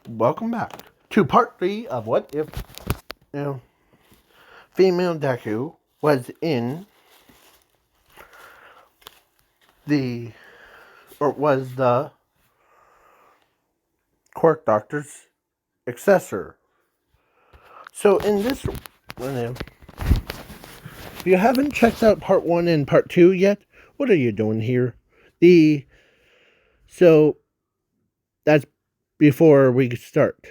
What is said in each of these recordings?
Welcome back to part 3 of what if female deku was in the was the Quirk Doctor's successor. So in this if you haven't checked out part 1 and part 2 yet, what are you doing here? So that's before we start.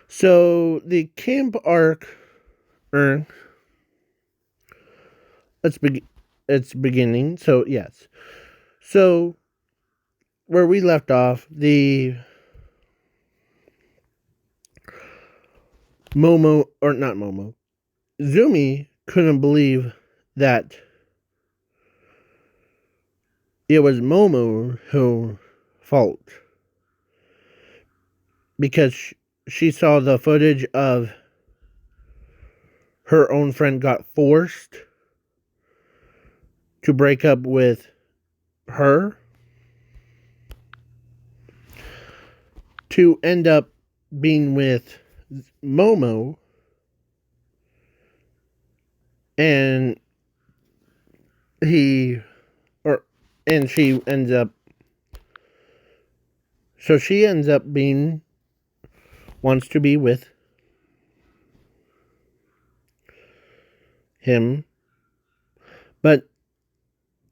So the camp arc it's beginning. So yes. So where we left off, the Zumi couldn't believe that it was Momo who fault because she saw the footage of her own friend got forced to break up with her to end up being with Momo, and she ends up being wants to be with him. But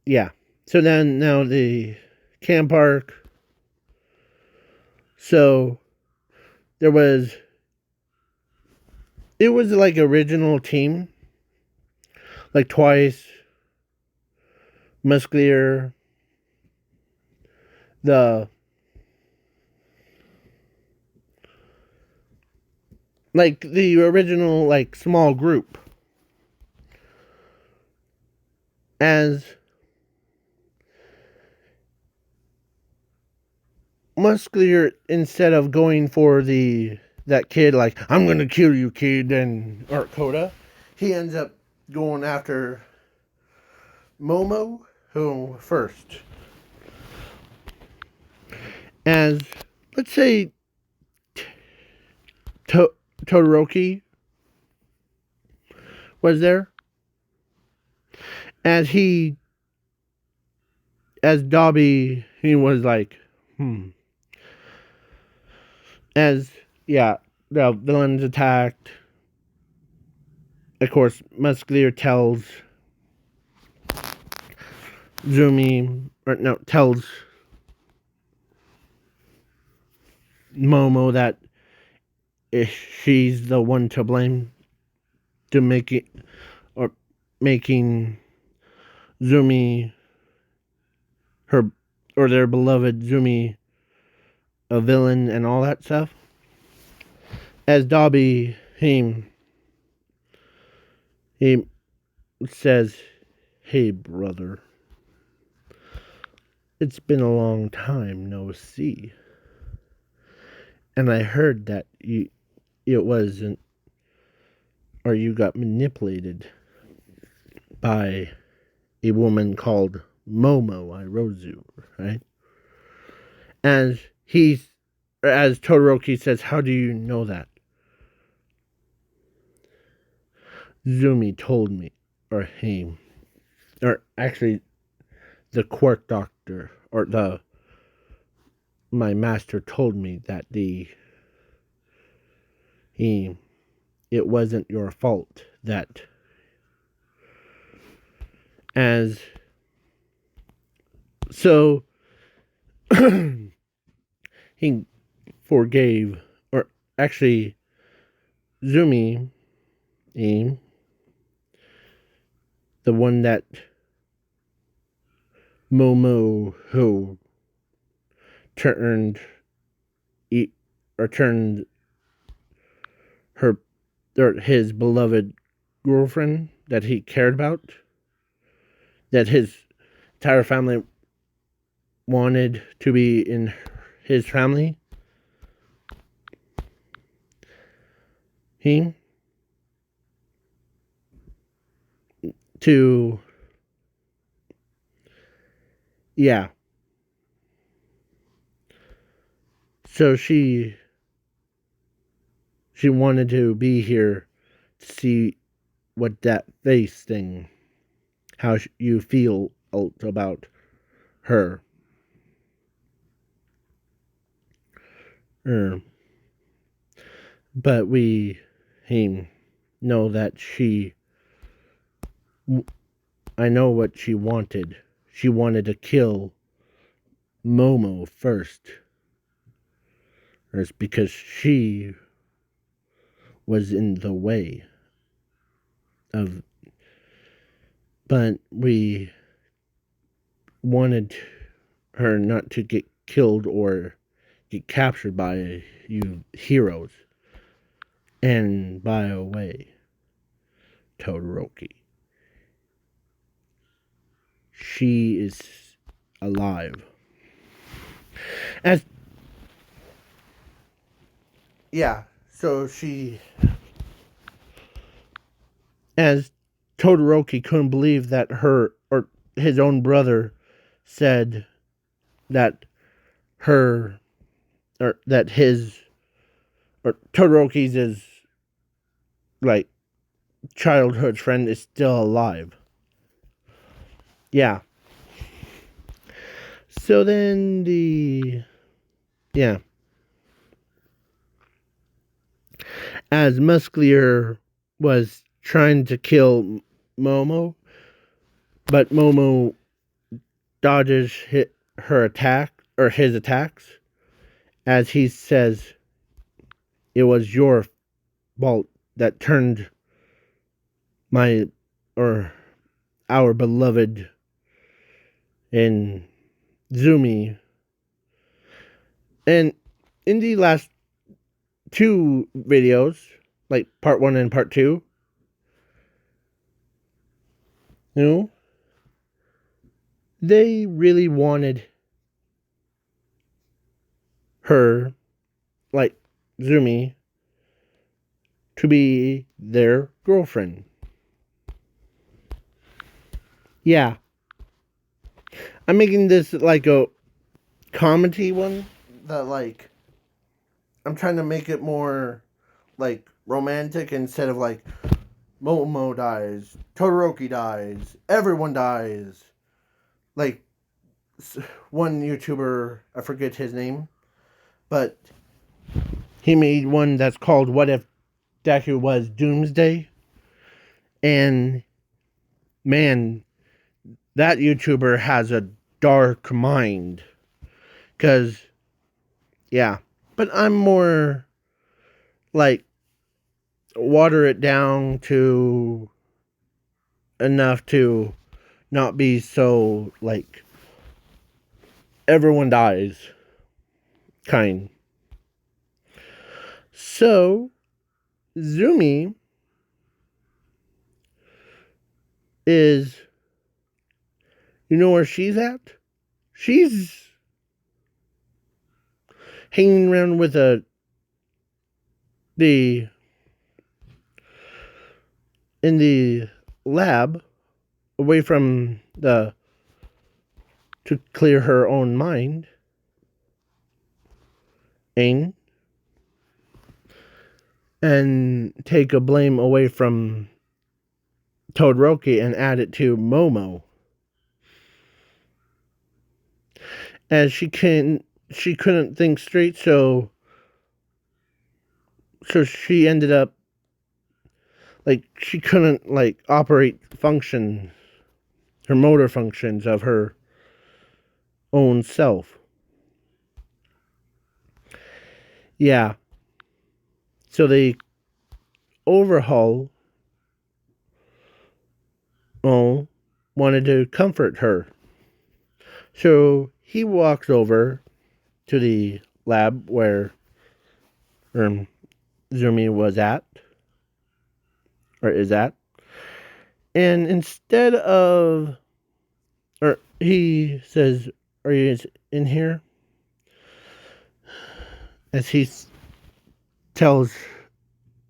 yeah. So then now the camp arc. So it was like original team. Like Twice, Musclier, the original small group. As Musclier, instead of going for that kid, I'm gonna kill you, kid, or Coda, he ends up going after Momo, who first. As, let's say, Todoroki was there. As Dobby, he was like, As, yeah, the villains attacked. Of course, Musclier tells tells Momo that she's the one to blame to making Zumi their beloved Zumi a villain and all that stuff. As Dobby, he says, "Hey brother, it's been a long time no see, and I heard that you got manipulated by a woman called Momo Irozu, right?" As Todoroki says, "How do you know that?" Zumi told me, or actually, the Quirk Doctor, my master told me that it wasn't your fault that so he forgave, or actually Zumi, the one that Momo who turned his beloved girlfriend that he cared about, that his entire family wanted to be in his family. So she wanted to be here to see what that face thing, how you feel about her. But we know that I know what she wanted. She wanted to kill Momo first. It's because she was in the way of. But we wanted her not to get killed or get captured by you heroes. And by the way, Todoroki, she is alive. As yeah, so as Todoroki couldn't believe that her or his own brother said that her or that his or Todoroki's is like childhood friend is still alive. Yeah. So then as Musclier was trying to kill Momo, but Momo dodges her attack or his attacks, as he says, "It was your fault that turned my or our beloved in Zumi." And in the last two videos, like part 1 and part 2, they really wanted her, like Zumi, to be their girlfriend. Yeah. I'm making this like a comedy one that like I'm trying to make it more like romantic instead of like Momo dies, Todoroki dies, everyone dies. Like one YouTuber, I forget his name, but he made one that's called "What If Deku Was Doomsday?" And man, that YouTuber has a dark mind. Cause yeah, but I'm more like water it down to enough to not be so like everyone dies kind. So Zumi is, you know where she's at? She's hanging around with in the lab away from to clear her own mind. And take a blame away from Todoroki and add it to Momo. As she couldn't think straight, so she ended up like she couldn't like operate her motor functions of her own self. Yeah. So they overhaul wanted to comfort her. So he walks over to the lab where Zumi was at or is at. And instead of or he says, "Are you in here?" As he tells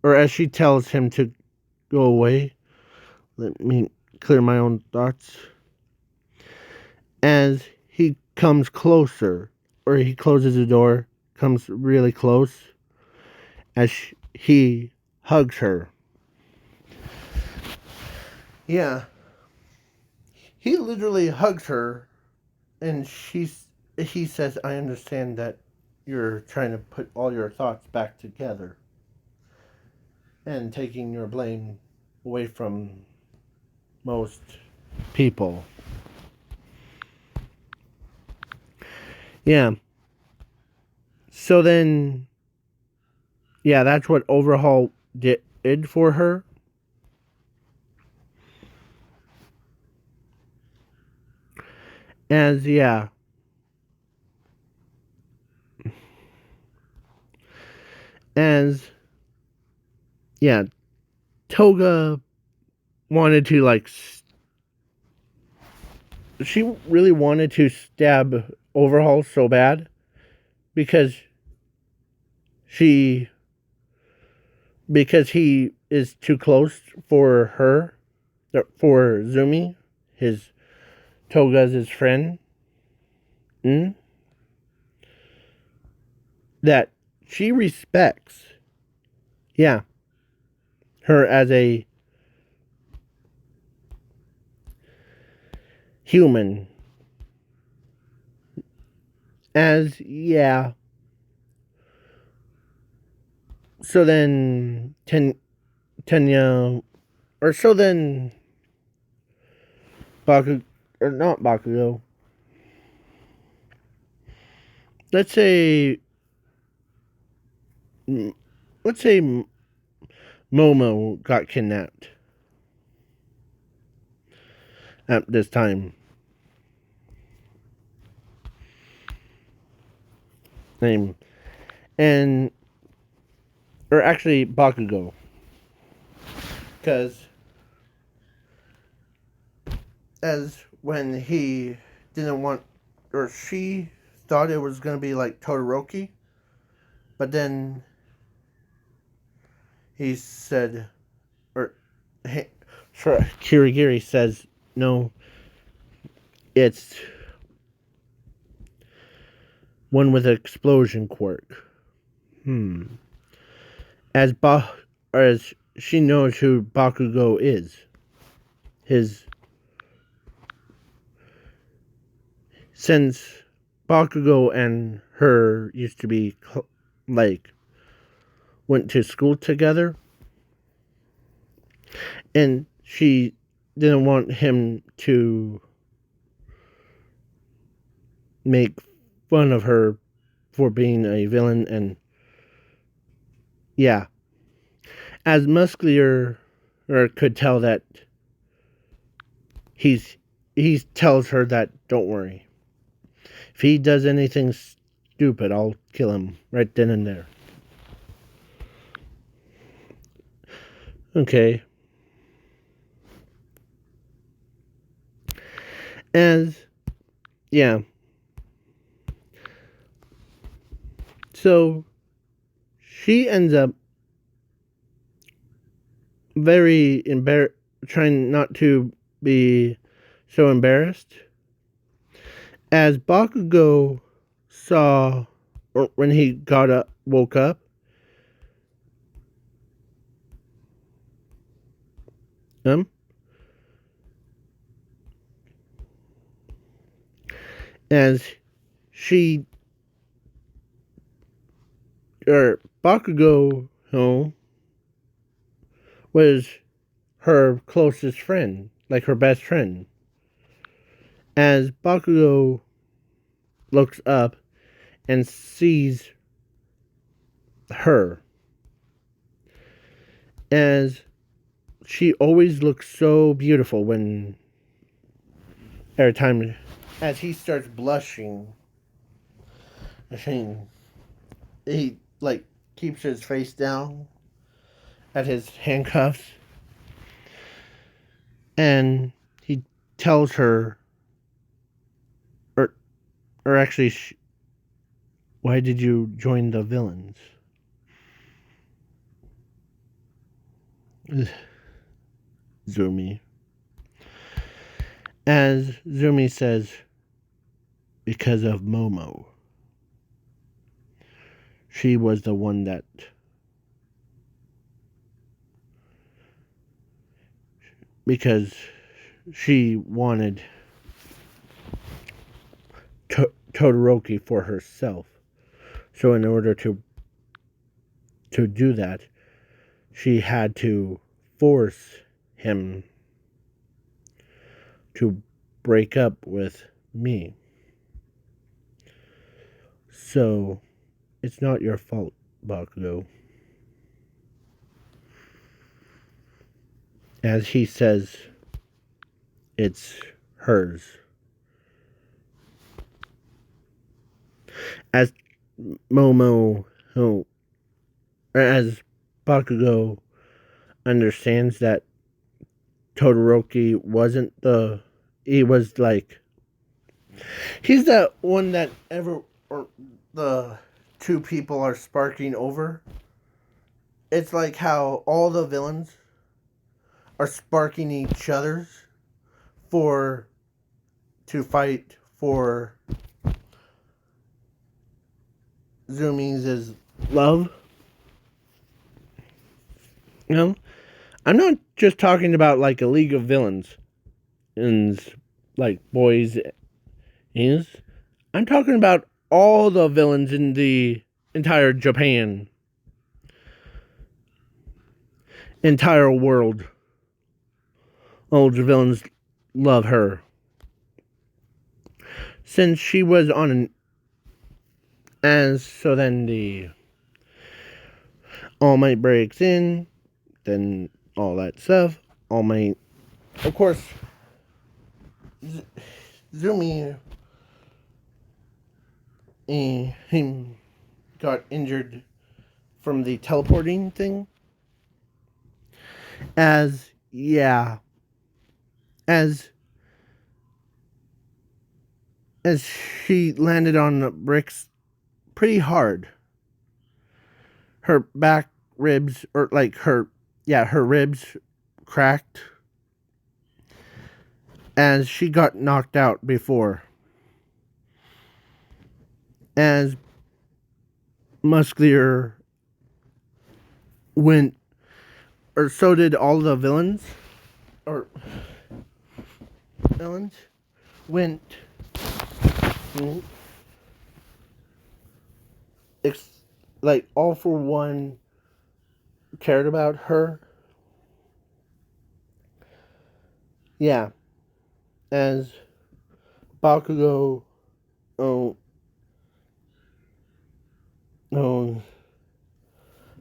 or as she tells him to go away. Let me clear my own thoughts. As he comes closer, or he closes the door, comes really close as he hugs her. Yeah. He literally hugs her, and he says, I understand that you're trying to put all your thoughts back together and taking your blame away from most people. Yeah. So then, yeah, that's what Overhaul did for her. As, yeah. As, yeah, Toga wanted to, like, she really wanted to stab Overhaul so bad because she because he is too close for her, for Zumi, his Toga's his friend. Mm? That she respects, yeah, her as a human. As, yeah. So then, Tenya, or so then, Bakugo, or not Bakugo. Let's say, let's say Momo got kidnapped at this time. Name. And, or actually, Bakugo. Because, as when he didn't want, or she thought it was going to be like Todoroki, but then he said, or Kirigiri says, no, it's one with an explosion quirk. As as she knows who Bakugo is, his, since Bakugo and her used to be like went to school together, and she didn't want him to make fun of her for being a villain. And yeah, as Muscular could tell that he tells her that don't worry, if he does anything stupid, I'll kill him right then and there. Okay. As, yeah. So she ends up very trying not to be so embarrassed. As Bakugo saw, or when he woke up, as she, or Bakugo, was her closest friend, like her best friend. As Bakugo looks up and sees her, as she always looks so beautiful when every time, as he starts blushing, he like keeps his face down at his handcuffs, and he tells her, or actually, why did you join the villains? Zumi. As Zumi says, because of Momo. she was the one that because she wanted Todoroki for herself. So in order to do that, she had to force him to break up with me. So it's not your fault, Bakugo. As he says, it's hers. As Momo, oh, as Bakugo understands that Todoroki wasn't he was like, he's the one that or the two people are sparking over. It's like how all the villains are sparking each other's to fight for Zumi's love. You know? I'm not just talking about like a league of villains and like boys is. I'm talking about all the villains in the entire Japan, entire world. All the villains love her. Since she was on an so then the All Might breaks in, then all that stuff. All Might, of course, Zumi him got injured from the teleporting thing. As she landed on bricks pretty hard. Her back ribs, or like her ribs cracked as she got knocked out before. As Muscular went, or so did all the villains, went like all for one cared about her. Yeah. As Bakugo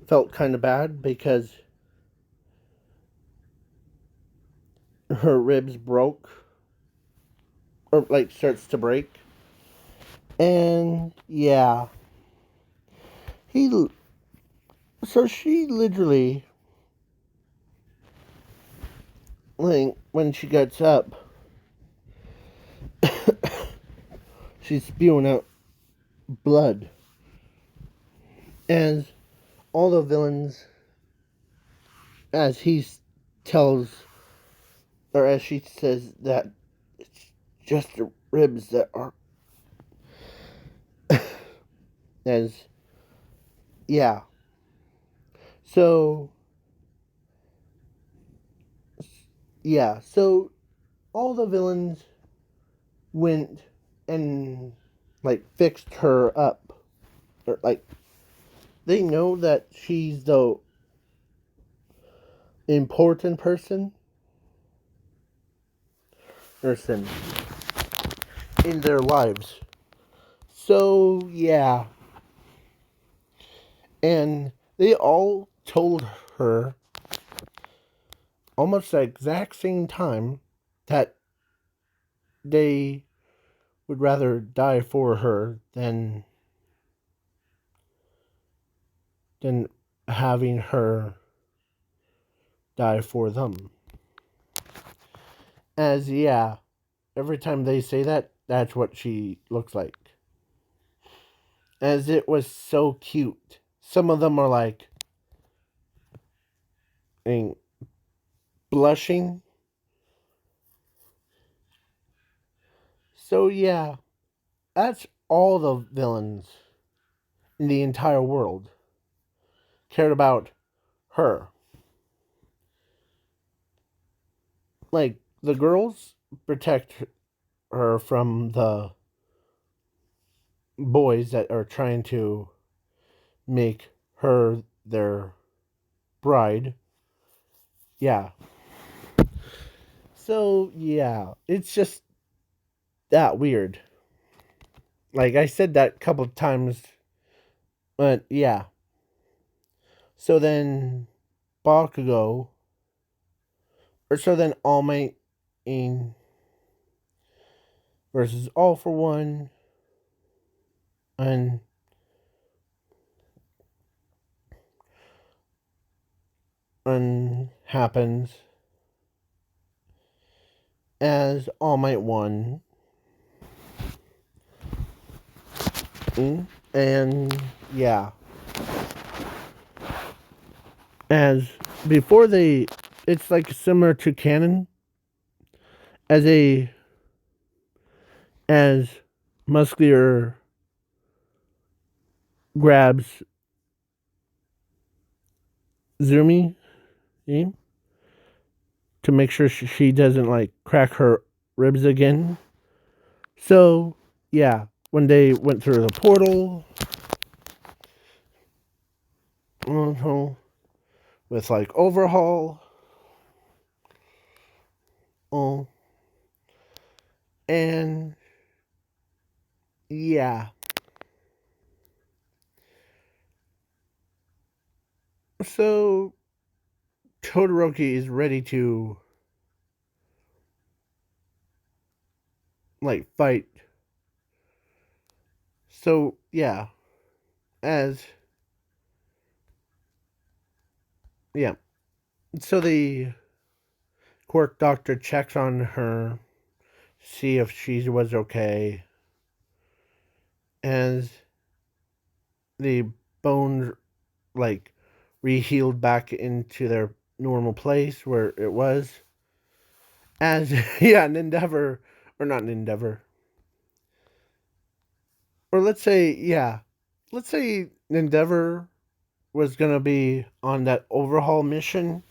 felt kind of bad because her ribs broke, or like starts to break. And yeah, she literally, like, when she gets up, she's spewing out blood. As all the villains, as he tells, or as she says that it's just the ribs that are, as, yeah. So, yeah, so all the villains went and, like, fixed her up. Or, like, they know that she's the important person in their lives. So, yeah. And they all told her almost the exact same time that they would rather die for her than having her die for them. As, yeah, every time they say that, that's what she looks like. As it was so cute. Some of them are like blushing. So yeah, that's all the villains in the entire world cared about her. Like, the girls protect her from the boys that are trying to make her their bride. Yeah. So, yeah, it's just that weird. Like, I said that a couple of times, but yeah. So then, Bakugo, or so then All Might in versus All for One, and happens as All Might won. And yeah. As before they, it's like similar to canon. As Muscular grabs Zumi to make sure she doesn't like crack her ribs again. So yeah, when they went through the portal, with like overhaul, and yeah. So Todoroki is ready to like fight. So yeah, as yeah. So the quirk doctor checks on her, see if she was okay, as the bones like rehealed back into their normal place where it was. As yeah, an endeavor, or not an endeavor, or let's say an endeavor was gonna be on that overhaul mission,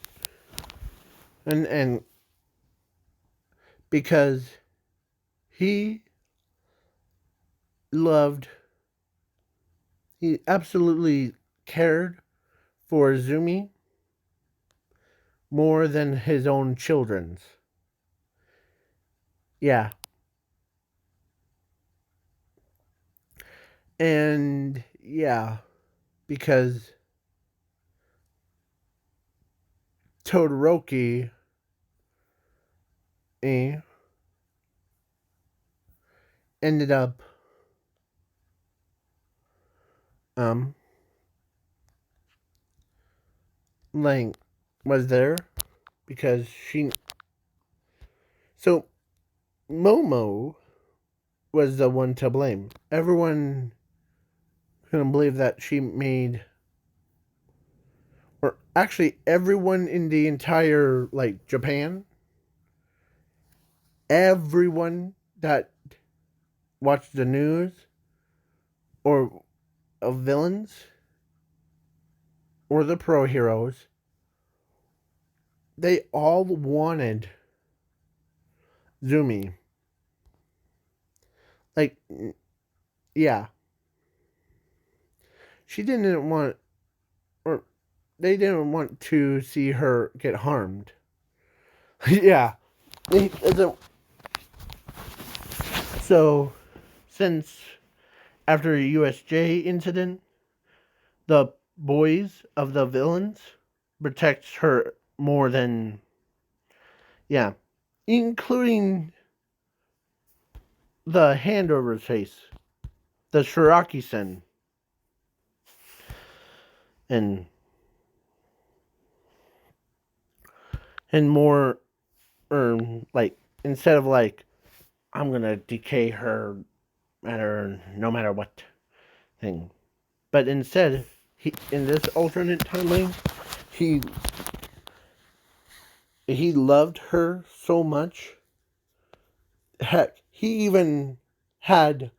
and because he loved, he absolutely cared for Zumi more than his own children's. Yeah. And yeah, because Todoroki ended up um like was there because she, so Momo was the one to blame. Everyone couldn't believe that she made, or actually everyone in the entire like Japan, everyone that watched the news or of villains or the pro heroes, they all wanted Zumi. Like, yeah, she didn't want, or they didn't want to see her get harmed. Yeah. So, since after the USJ incident, the boys of the villains protects her more than, yeah, including the hand over his face, the Shiraki-sen, and more, or like, instead of like, I'm gonna decay her matter no matter what thing, but instead, he, in this alternate timeline, he he loved her so much. Heck, he even had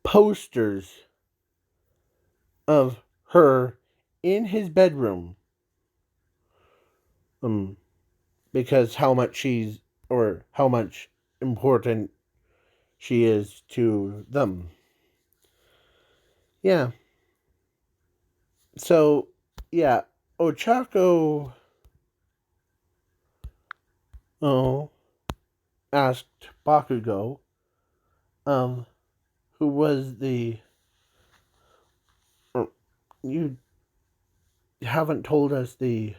posters of her in his bedroom. Um, because how much she's or how much important she is to them. Yeah. So, yeah, Ochako oh asked Bakugo, um, who was the you haven't told us the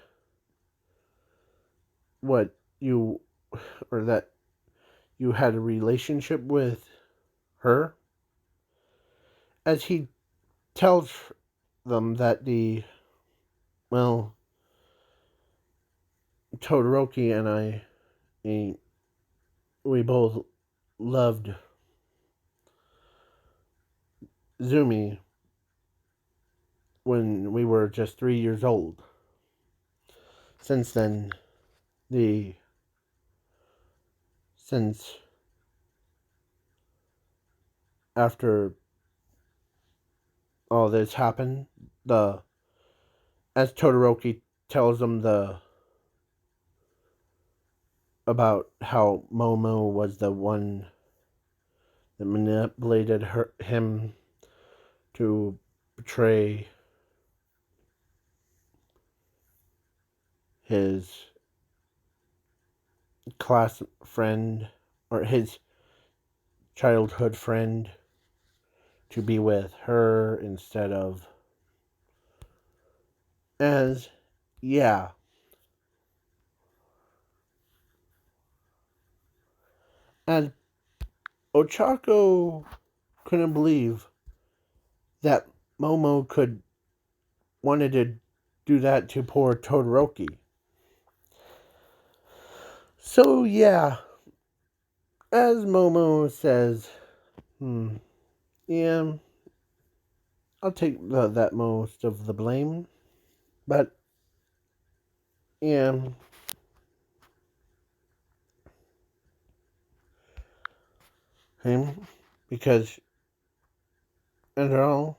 what you or that you had a relationship with her, as he tells them that the well Todoroki and eh, we both loved Zumi when we were just 3 years old. Since then, the since after all this happened, the as Todoroki tells him the about how Momo was the one that manipulated him to betray his class friend or his childhood friend to be with her instead of as yeah as Ochako couldn't believe that Momo could wanted to do that to poor Todoroki. So yeah, as Momo says, yeah, I'll take that most of the blame, but yeah, him because after all,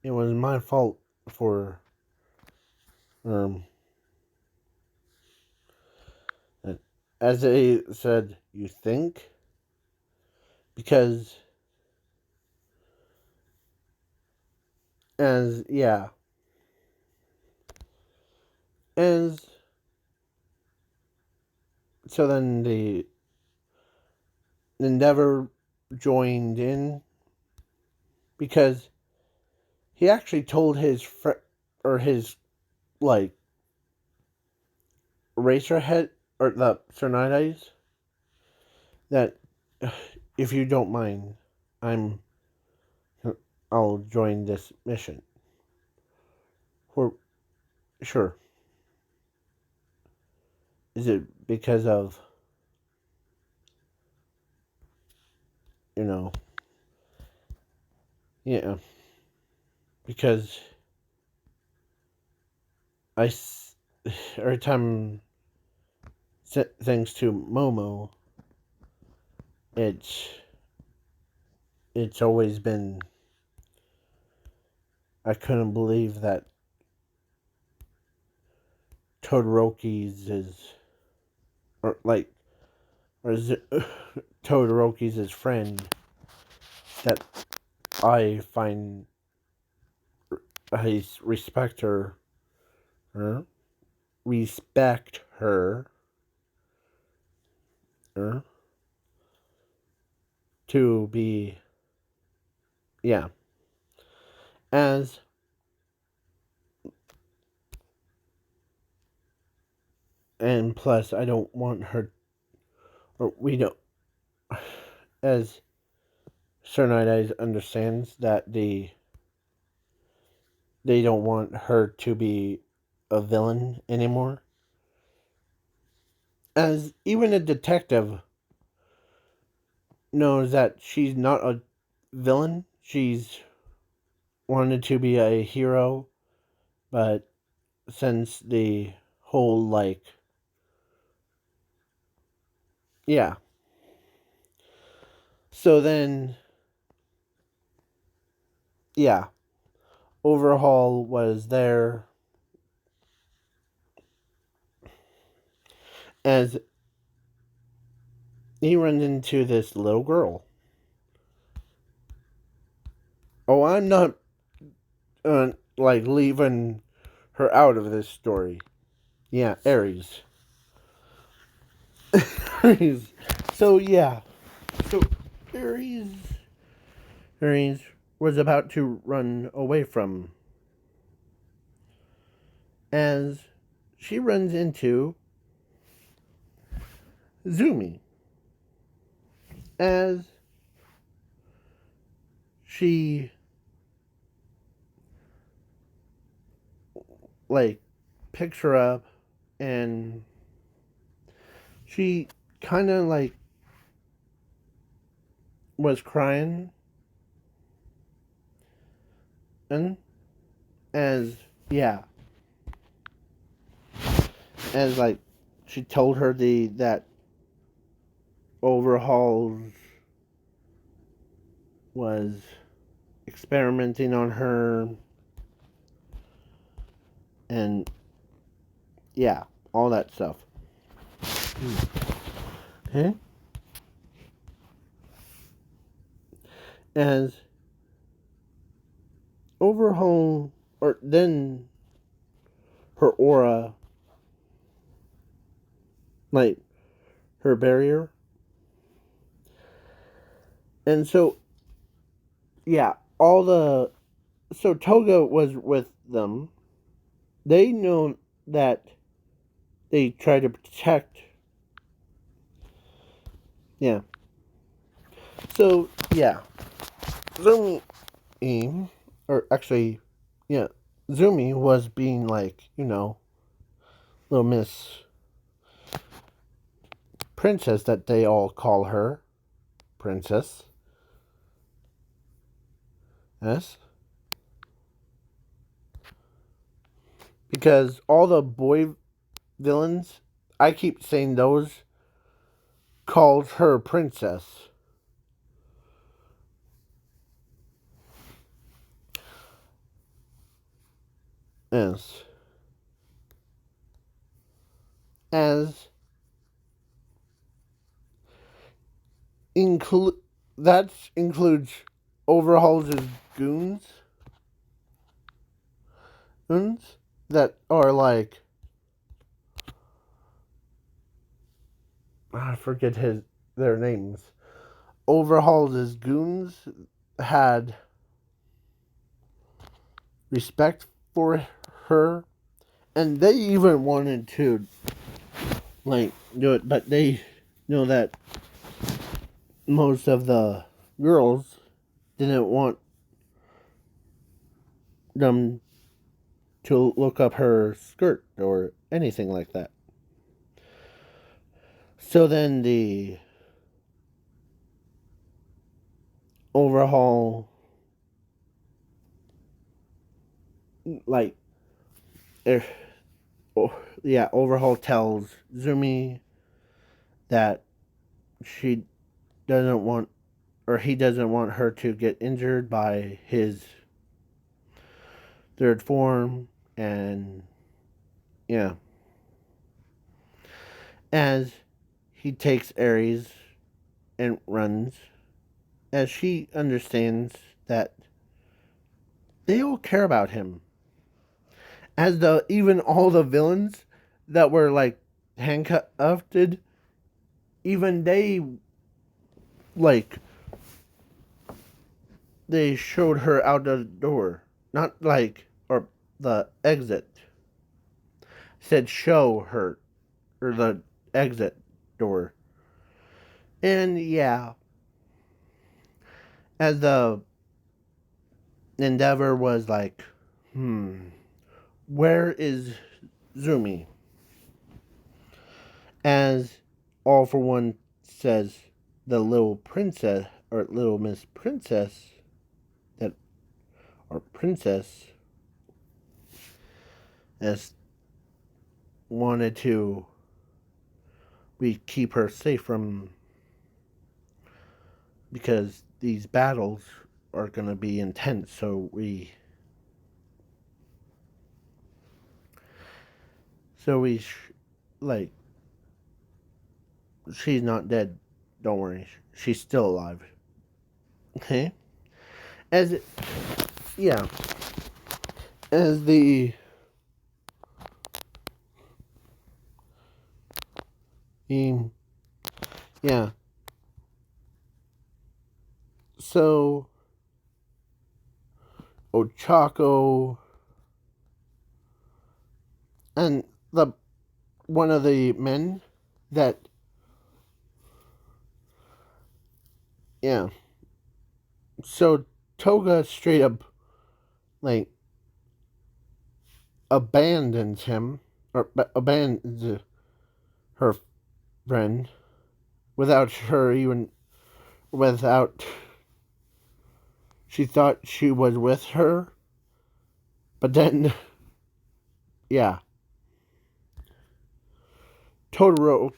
it was my fault for um as they said, you think because as yeah as so then the Endeavor joined in because he actually told his or his like Racerhead or the Cernides that if you don't mind, I'm I'll join this mission. For sure. Is it because of you know yeah because I every time thanks to Momo it's it's always been I couldn't believe that Todoroki's is or like or is it Todoroki's his friend that I find I her, respect her to be yeah as and plus I don't want her or we don't as Sir Night Eyes understands that they don't want her to be a villain anymore. As even a detective knows that she's not a villain, she's wanted to be a hero, but since the whole like yeah. So then yeah. Overhaul was there as he runs into this little girl. Oh, I'm not like leaving her out of this story. Yeah, Aries. Aries. So yeah. So Aries Aries was about to run away from as she runs into Zumi as she like picks her up and she kind of like was crying and as yeah as like she told her that overhaul was experimenting on her and yeah, all that stuff. Okay? As overhaul or then her aura, like her barrier. And so yeah, all the so Toga was with them. They know that they try to protect. Yeah. So yeah, Zumi, or actually, yeah, Zumi was being like, little Miss Princess that they all call her, Princess. Yes, because all the boy villains, I keep saying those, called her Princess. Yes. As include that includes overhauls as goons that are like I forget their names. Overhauls as goons had respect for her, and they even wanted to like do it, but they know that most of the girls didn't want them to look up her skirt or anything like that. So then the overhaul, like, er, yeah, overhaul tells Zumi that she doesn't want, or he doesn't want her to get injured by his third form, and yeah, as he takes Aries and runs, as she understands that they all care about him. As the even all the villains that were like handcuffed, even they like they showed her out the door, not like or the exit. Said show her or the exit door, and yeah, as the endeavor was like, where is Zumi? As All for One says, the little princess or little Miss Princess that or princess as wanted to we keep her safe from because these battles are going to be intense, so we So like, she's not dead. Don't worry. She's still alive. Okay? As it, yeah. As the, um, yeah. So, Ochako and the one of the men that, yeah. So Toga straight up, like, abandons him, or abandons her friend without her even, without, she thought she was with her, but then, yeah, Totoro,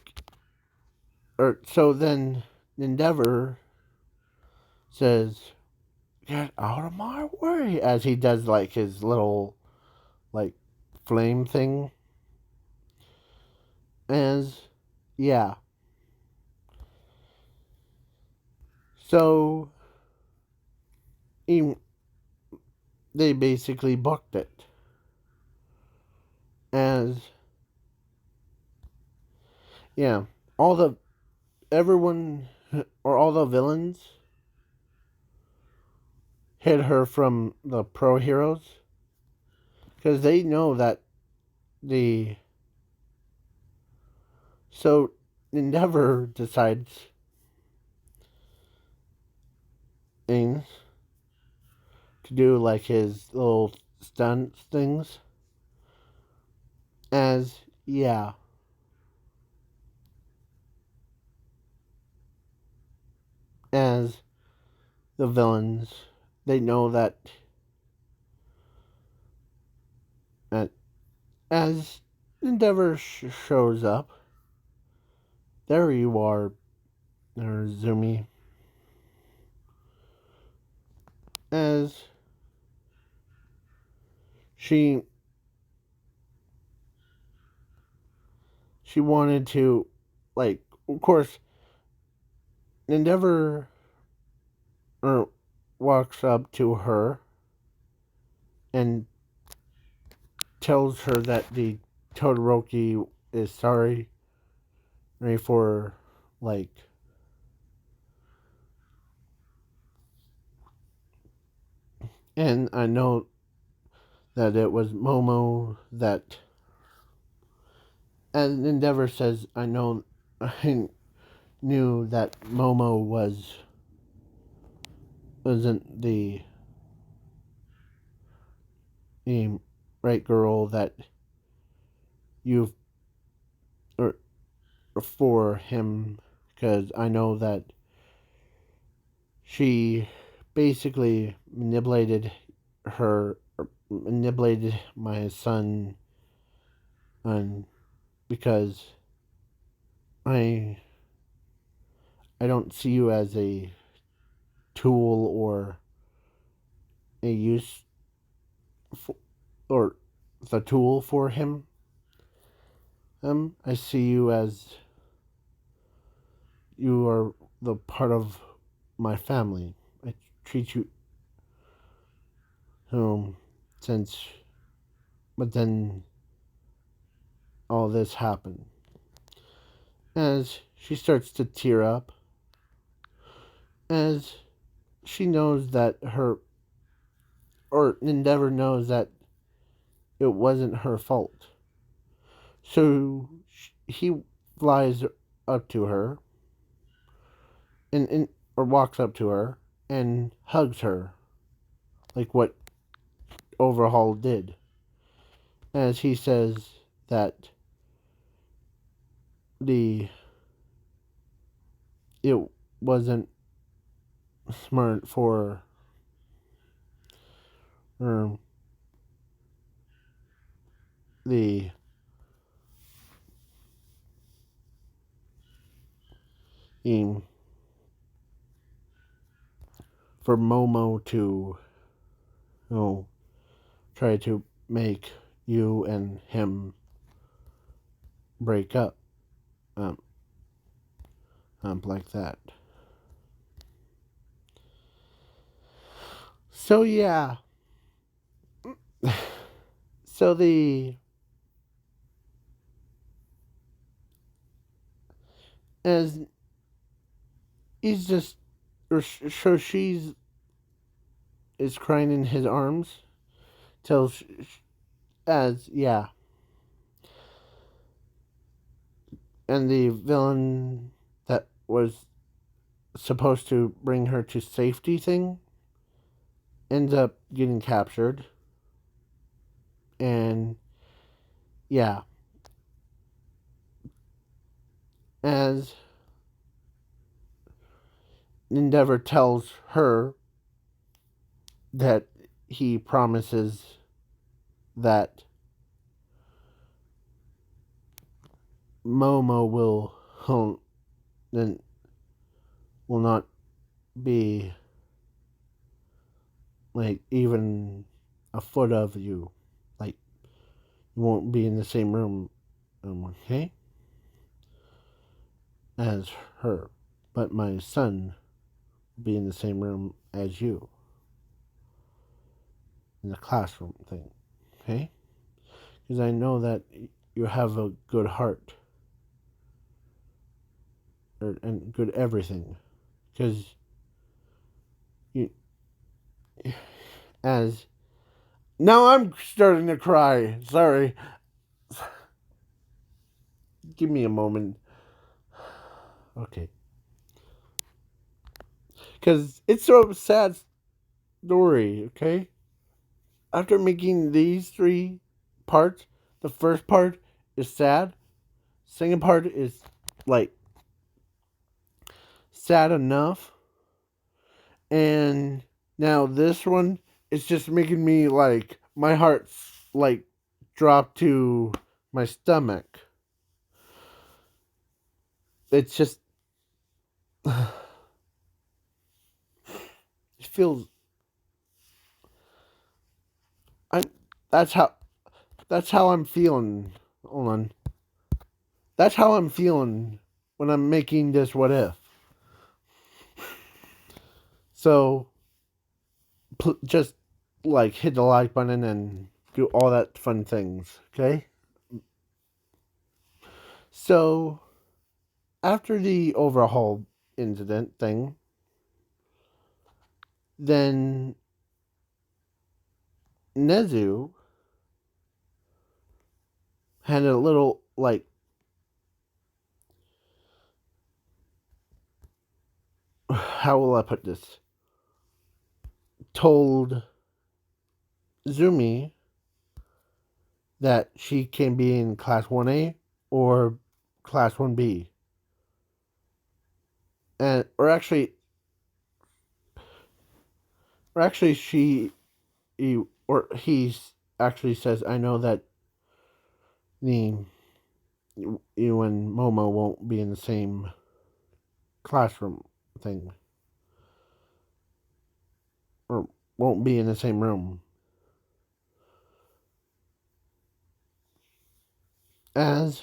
or so then Endeavor says, "Get out of my way," as he does like his little, like, flame thing. As, yeah. So, he, they basically booked it. As, yeah, all the, everyone, or all the villains hid her from the pro heroes. Because they know that the, so Endeavor decides things to do like his little stunt things. As, yeah, as the villains, they know that, that as Endeavor shows up, there you are, Zumi. As she wanted to, like, of course, Endeavor, walks up to her and tells her that the Todoroki is sorry for, like, and I know that it was Momo that, and Endeavor says, I knew that Momo wasn't the right girl that you, or for him, because I know that she basically manipulated my son, and because I don't see you as a tool or a use for, or the tool for him. I see you as you are the part of my family. I treat you since, but then all this happened. As she starts to tear up, as she knows that or Endeavor knows that it wasn't her fault. So he flies up to her and or walks up to her and hugs her, like what Overhaul did. As he says that it wasn't smart for um, the for Momo to, try to make you and him break up. Um, like that. So yeah. So the as he's just or so she's is crying in his arms till as yeah, and the villain that was supposed to bring her to safety thing ends up getting captured, and yeah, as Endeavor tells her that he promises that Momo then will not be like even a foot of you, like you won't be in the same room, okay, as her, but my son will be in the same room as you in the classroom thing, okay? Because I know that you have a good heart and good everything. Because you, as now I'm starting to cry. Sorry, give me a moment. Okay, because it's a sad story. Okay, after making these three parts, the first part is sad. Second part is like sad enough, and now this one is just making me like my heart like drop to my stomach. It's just it feels I'm that's how that's how I'm feeling. Hold on. That's how I'm feeling when I'm making this what if. So just like hit the like button and do all that fun things, okay? So after the overhaul incident thing, then Nezu had a little like how will I put this? Told Zumi that she can be in class 1A or class 1B. And or actually he actually says I know that the you and Momo won't be in the same classroom thing or won't be in the same room. As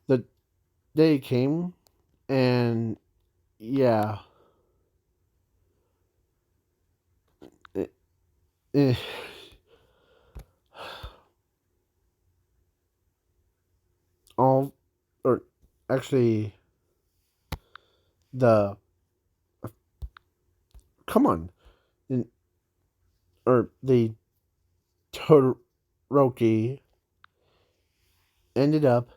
the day came, and yeah, it, it, all or actually the come on in, or the Todoroki ended up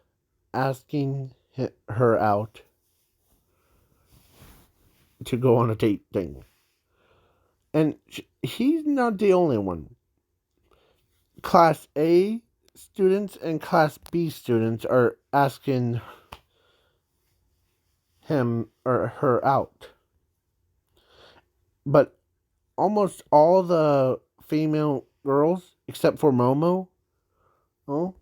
asking her out to go on a date thing. And he's not the only one. Class A students and Class B students are asking him or her out. But almost all the female girls, except for Momo, oh,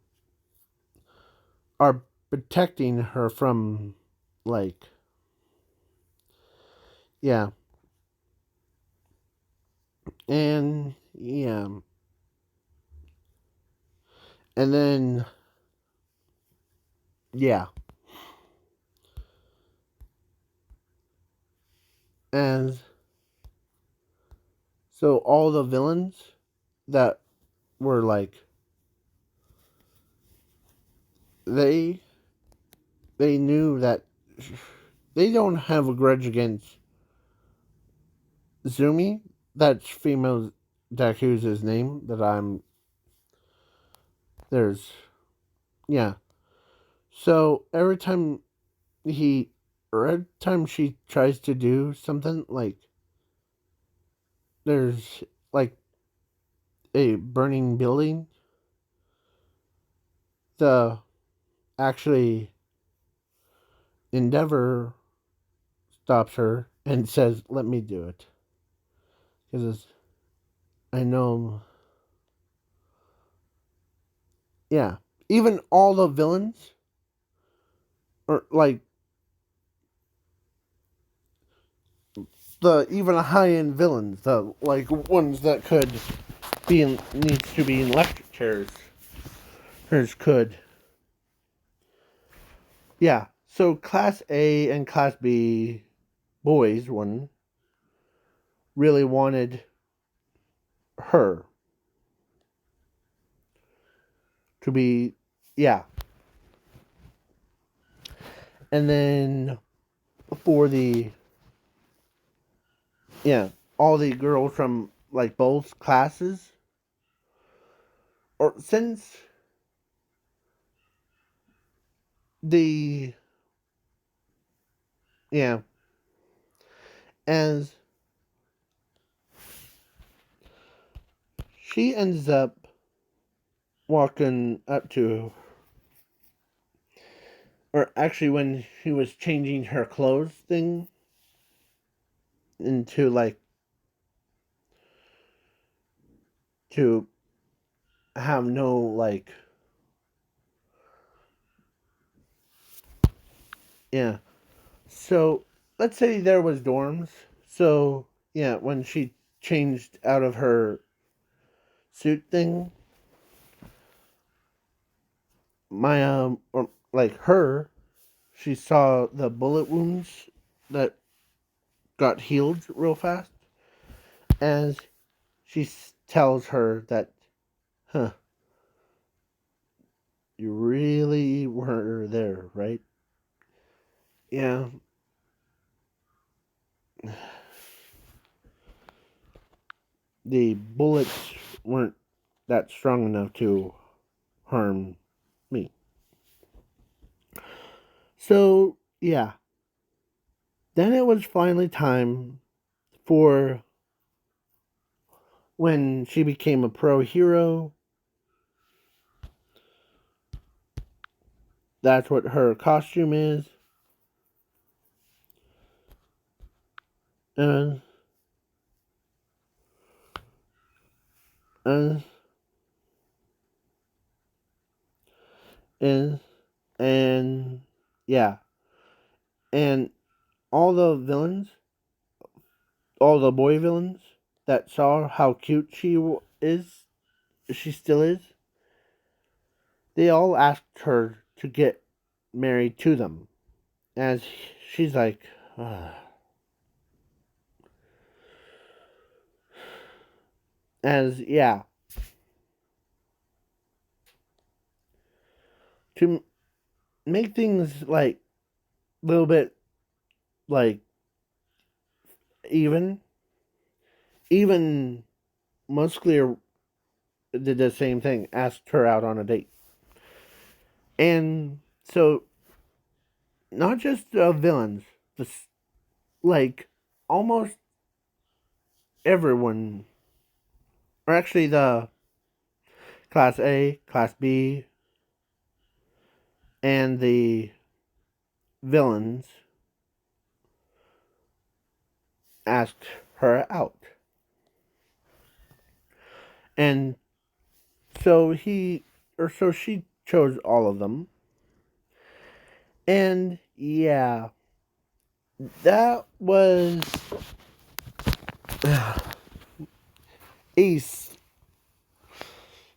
are protecting her from, like, yeah. And, yeah. And then Yeah. And so all the villains that were like they they knew that they don't have a grudge against Zumi. That's female Deku's name that I'm there's yeah. So he every time she tries to do something like there's like a burning building, the actually Endeavor stops her and says, "Let me do it," because I know. Yeah, even all the villains, or like the even high end villains, the like ones that could be in, needs to be in electric chairs, hers could. Yeah, so Class A and Class B boys one really wanted her to be, yeah, and then for the yeah all the girls from like both classes, or since the yeah as she ends up walking up to, or actually when she was changing her clothes thing into like to have no like yeah. So let's say there was dorms. So yeah, when she changed out of her suit thing, my or like her, she saw the bullet wounds that got healed real fast, and she tells her that, huh, you really were there, right? Yeah, the bullets weren't that strong enough to harm me. So, yeah. Then it was finally time for when she became a pro hero. That's what her costume is. And, and, and, and, yeah. And all the villains, all the boy villains that saw how cute is, she still is, they all asked her to get married to them. As she's like, as yeah, to make things like a little bit like even, even Musclier did the same thing, asked her out on a date. And so, not just villains, just like almost everyone, or actually the Class A, Class B, and the villains asked her out. And so so she chose all of them. And yeah, that was Ace.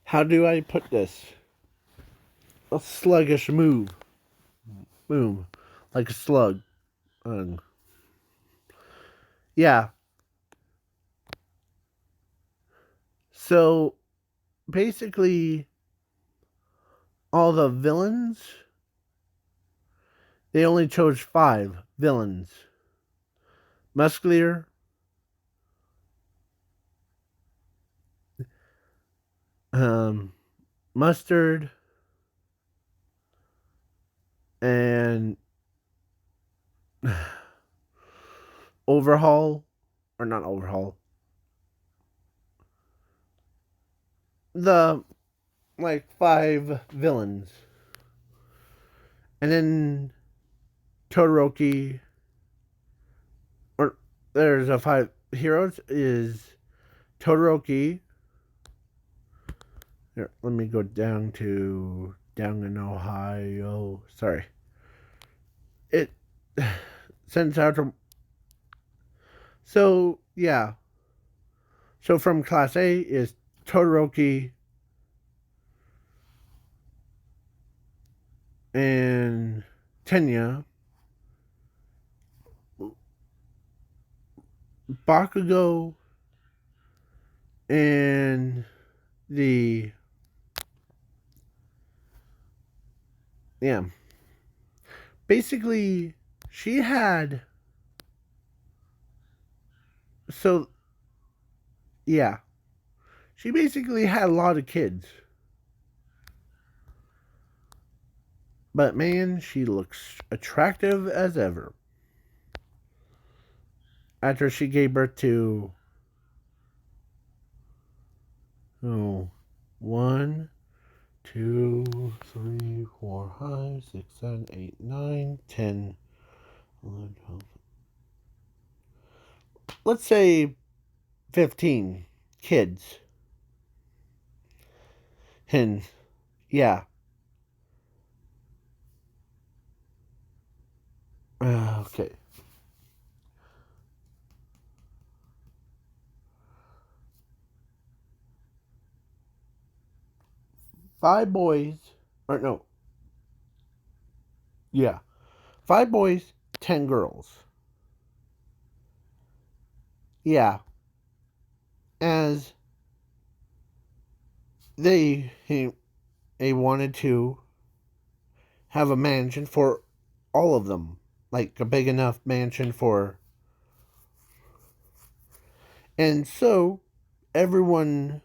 How do I put this? A sluggish move. Boom. Like a slug. Yeah. So basically, all the villains, they only chose 5 villains: Musclier, um, Mustard, and Overhaul, or not Overhaul, the like 5 villains. And then Todoroki, or there's a 5 heroes, is Todoroki. Here, let me go down in Ohio. Sorry. It sends out to. So, yeah. So from Class A is Todoroki and Tenya, Bakugo, and the. Yeah. Basically, she had. So, yeah. She basically had a lot of kids. But man, she looks attractive as ever. After she gave birth to. Oh, 1, 2, 3, 4, 5, 6, 7, 8, 9, 10, 11, 12. Let's say 15 kids. And yeah. Okay. 5 boys. Or no. Yeah. 5 boys, 10 girls. Yeah. As they wanted to have a mansion for all of them. Like a big enough mansion for. And so everyone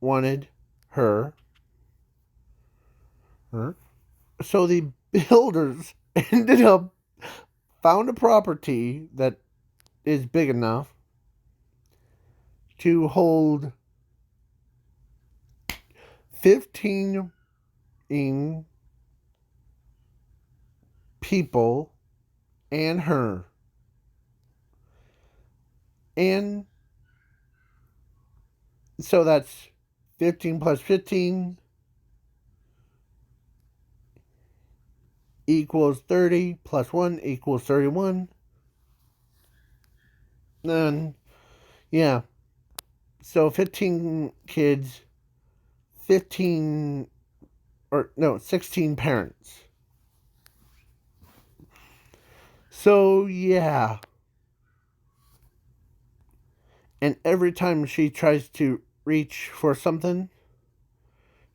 wanted her. Her. So the builders ended up found a property that is big enough to hold 15 people and her. And so that's 15 plus 15 equals 30 plus 1 equals 31. And yeah. So 15 kids, 15 or no, 16 parents. So yeah. And every time she tries to reach for something,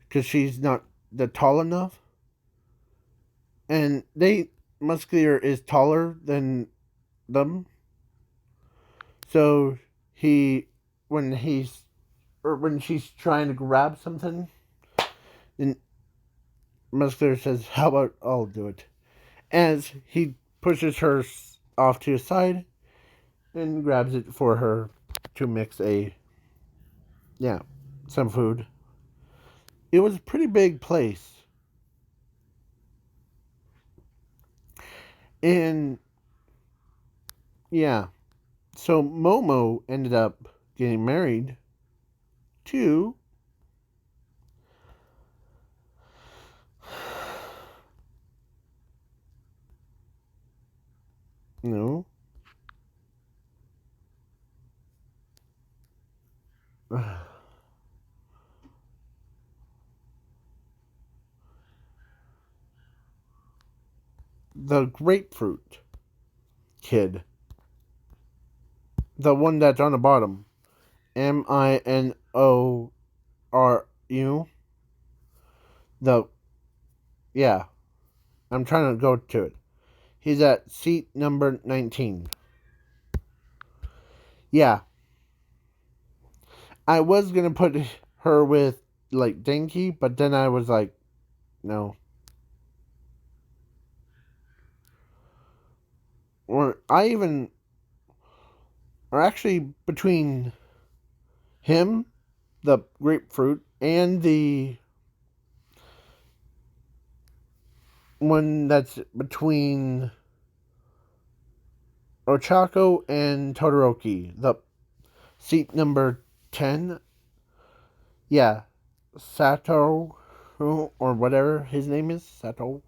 because she's not tall enough, and Musclier is taller than them, so he when he's or when she's trying to grab something, then Musclier says, "How about I'll do it?" As he pushes her off to his side and grabs it for her to mix some food. It was a pretty big place. And yeah, so Momo ended up getting married to no. the grapefruit kid. The one that's on the bottom. Minoru. The, yeah, I'm trying to go to it. He's at seat number 19. Yeah, I was gonna put her with like Denki, but then I was like, no. Or I even, or actually between him, the grapefruit, and the one that's between Ochako and Todoroki, the seat number 10. Yeah, Sato, or whatever his name is, Sato.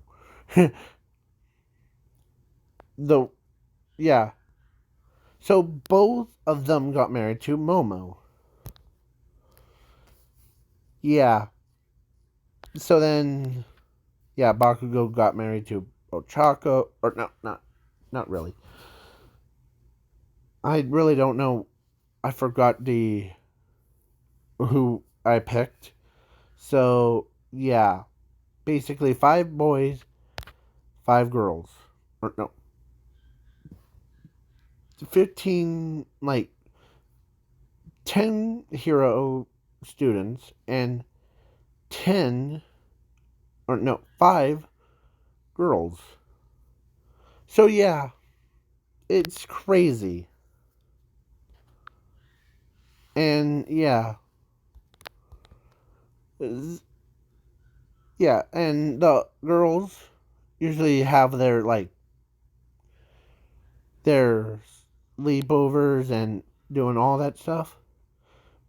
the yeah. So both of them got married to Momo. Yeah. So then, yeah, Bakugo got married to Ochako, or no, not really. I really don't know. I forgot the who I picked. So yeah, basically 5 boys, 5 girls, or no, 15, like 10 hero students and 10, or no, 5 girls. So yeah, it's crazy. And yeah, yeah, and the girls usually have their sleepovers and doing all that stuff.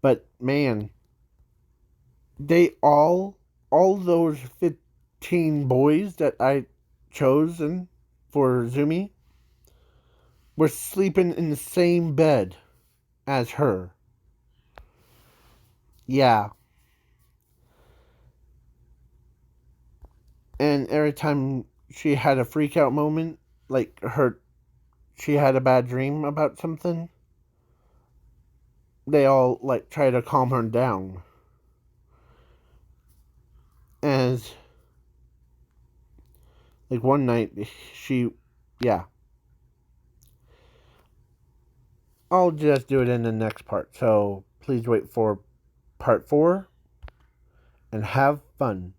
But man, they all those 15 boys that I chosen for Zumi were sleeping in the same bed as her. Yeah. And every time she had a freak out moment, like she had a bad dream about something, they all like try to calm her down. As like one night she, yeah. I'll just do it in the next part. So please wait for part 4 and have fun.